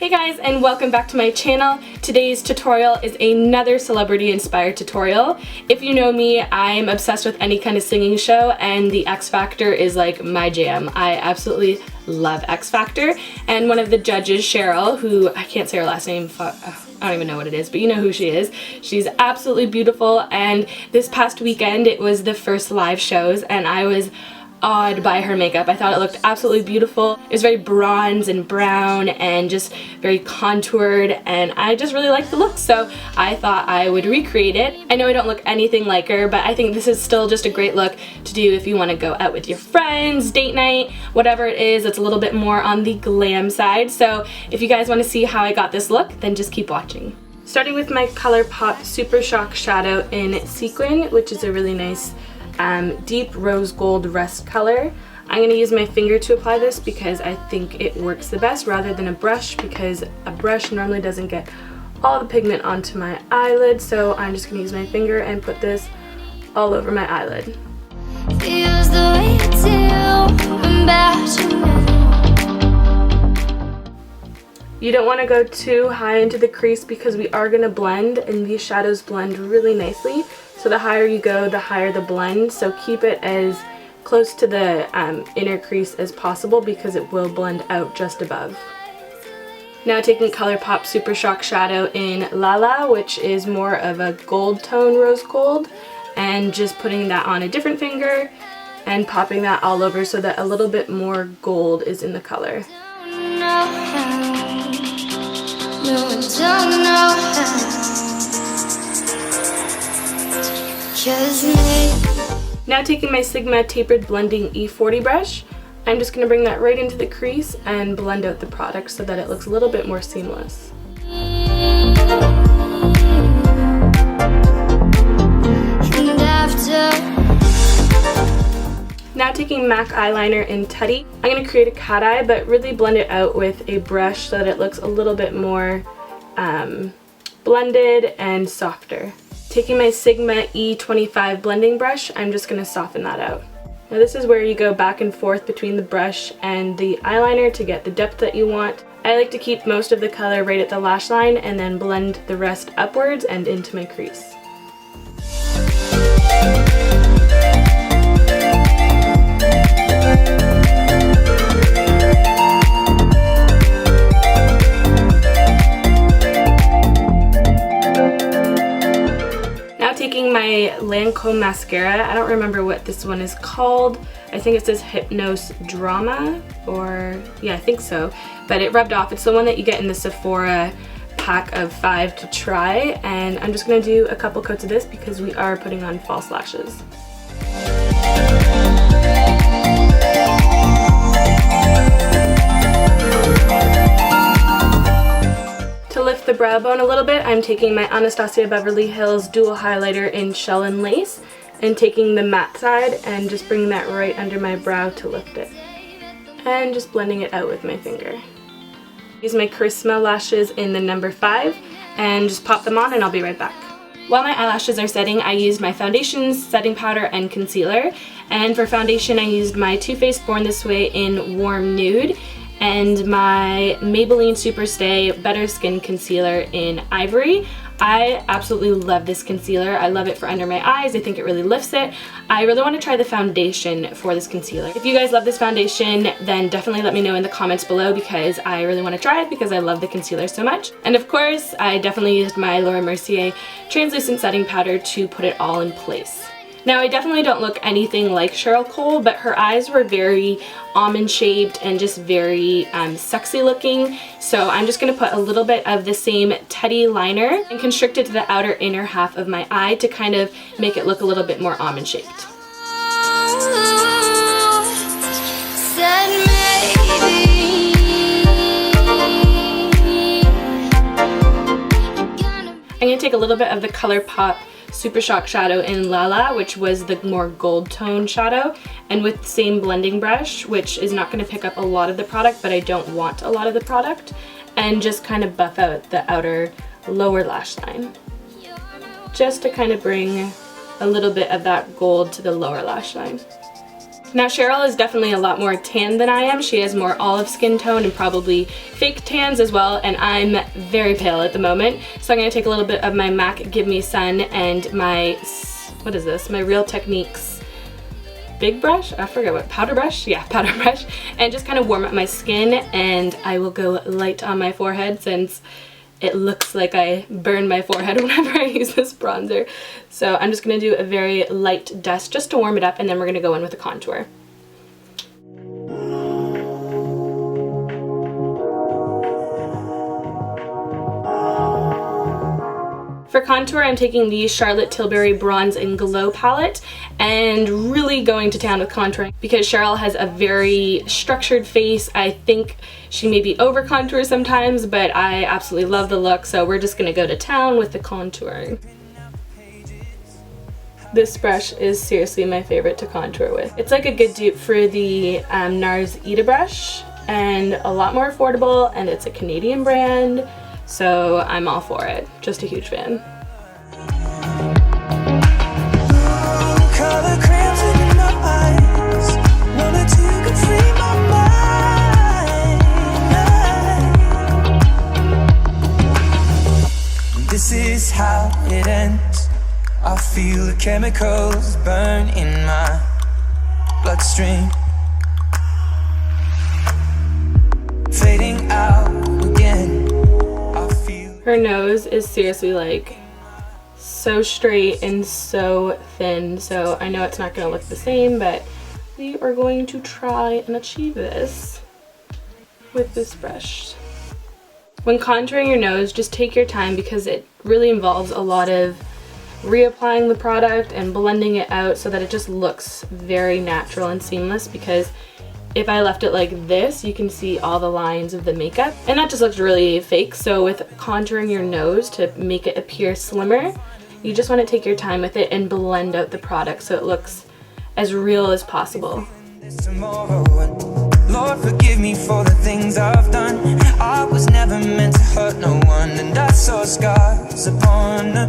Hey guys, and welcome back to my channel. Today's tutorial is another celebrity inspired tutorial. If you know me, I'm obsessed with any kind of singing show, and the X Factor is like my jam. I absolutely love X Factor, and one of the judges, Cheryl, who I can't say her last name, I don't even know what it is, but you know who she is. She's absolutely beautiful, and this past weekend it was the first live shows and I was awed by her makeup. I thought it looked absolutely beautiful. It was very bronze and brown and just very contoured, and I just really liked the look, so I thought I would recreate it. I know I don't look anything like her, but I think this is still just a great look to do if you want to go out with your friends, date night, whatever it is. It's a little bit more on the glam side, so if you guys want to see how I got this look, then just keep watching. Starting with my Colourpop Super Shock Shadow in Sequin, which is a really nice deep rose gold rust color. I'm going to use my finger to apply this because I think it works the best rather than a brush, because a brush normally doesn't get all the pigment onto my eyelid, so I'm just going to use my finger and put this all over my eyelid. You don't want to go too high into the crease because we are going to blend, and these shadows blend really nicely. So the higher you go, the higher the blend. So keep it as close to the inner crease as possible because it will blend out just above. Now taking Colourpop Super Shock Shadow in Lala, which is more of a gold tone rose gold, and just putting that on a different finger and popping that all over so that a little bit more gold is in the color. Now taking my Sigma Tapered Blending E40 brush, I'm just going to bring that right into the crease and blend out the product so that it looks a little bit more seamless. Now taking MAC eyeliner in Teddy, I'm going to create a cat eye, but really blend it out with a brush so that it looks a little bit more blended and softer. Taking my Sigma E25 blending brush, I'm just going to soften that out. Now this is where you go back and forth between the brush and the eyeliner to get the depth that you want. I like to keep most of the color right at the lash line and then blend the rest upwards and into my crease. Taking my Lancome mascara, I don't remember what this one is called. I think it says Hypnose Drama, or yeah, I think so. But it rubbed off. It's the one that you get in the Sephora pack of 5 to try, and I'm just going to do a couple coats of this because we are putting on false lashes. To lift the brow bone a little bit, I'm taking my Anastasia Beverly Hills Dual Highlighter in Shell and Lace and taking the matte side and just bringing that right under my brow to lift it. And just blending it out with my finger. Use my Karisma Lashes in the number 5 and just pop them on, and I'll be right back. While my eyelashes are setting, I used my foundation, setting powder, and concealer. And for foundation, I used my Too Faced Born This Way in Warm Nude, and my Maybelline Superstay Better Skin Concealer in Ivory. I absolutely love this concealer. I love it for under my eyes. I think it really lifts it. I really want to try the foundation for this concealer. If you guys love this foundation, then definitely let me know in the comments below because I really want to try it because I love the concealer so much. And of course, I definitely used my Mercier Translucent Setting Powder to put it all in place. Now, I definitely don't look anything like Cheryl Cole, but her eyes were very almond shaped and just very sexy looking. So I'm just going to put a little bit of the same Teddy liner and constrict it to the outer inner half of my eye to kind of make it look a little bit more almond shaped. I'm going to take a little bit of the Colourpop Super Shock Shadow in Lala, which was the more gold tone shadow, and with the same blending brush, which is not going to pick up a lot of the product, but I don't want a lot of the product, and just kind of buff out the outer lower lash line. Just to kind of bring a little bit of that gold to the lower lash line. Now Cheryl is definitely a lot more tan than I am. She has more olive skin tone and probably fake tans as well, and I'm very pale at the moment. So I'm going to take a little bit of my MAC Give Me Sun and my, what is this, my Real Techniques big brush? I forget what, powder brush? Yeah, powder brush. And just kind of warm up my skin, and I will go light on my forehead since it looks like I burn my forehead whenever I use this bronzer. So I'm just going to do a very light dust just to warm it up, and then we're going to go in with the contour. For contour, I'm taking the Charlotte Tilbury Bronze and Glow palette and really going to town with contouring because Cheryl has a very structured face. I think she may be over contoured sometimes, but I absolutely love the look, so we're just going to go to town with the contouring. This brush is seriously my favorite to contour with. It's like a good dupe for the NARS Ita brush and a lot more affordable, and it's a Canadian brand. So I'm all for it. Just a huge fan. This is how it ends. I feel the chemicals burn in my bloodstream, fading out again. Her nose is seriously like so straight and so thin, so I know it's not going to look the same, but we are going to try and achieve this with this brush. When contouring your nose, just take your time because it really involves a lot of reapplying the product and blending it out so that it just looks very natural and seamless, because if I left it like this, you can see all the lines of the makeup, and that just looks really fake. So with contouring your nose to make it appear slimmer, you just want to take your time with it and blend out the product so it looks as real as possible. Lord, forgive me for the things I've done. I was never meant to hurt no one, and I saw scars upon a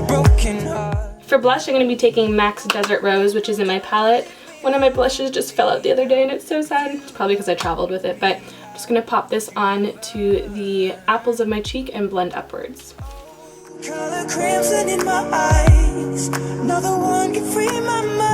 broken heart. For blush, I'm going to be taking MAC's Desert Rose, which is in my palette. One of my blushes just fell out the other day and it's so sad. It's probably because I traveled with it, but I'm just going to pop this on to the apples of my cheek and blend upwards. Color crimson in my eyes. Another one can free my mind.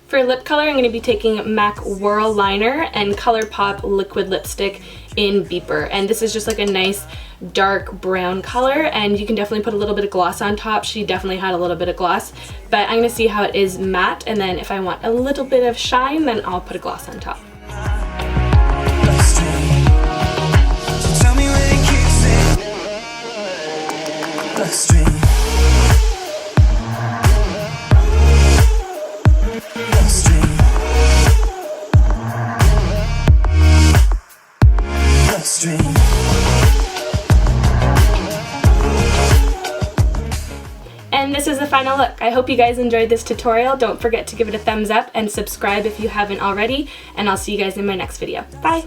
For lip color, I'm going to be taking MAC Whirl Liner and Colourpop Liquid Lipstick in Beeper. And this is just like a nice dark brown color, and you can definitely put a little bit of gloss on top. She definitely had a little bit of gloss, but I'm going to see how it is matte, and then if I want a little bit of shine, then I'll put a gloss on top. And this is the final look. I hope you guys enjoyed this tutorial. Don't forget to give it a thumbs up and subscribe if you haven't already, and I'll see you guys in my next video. Bye!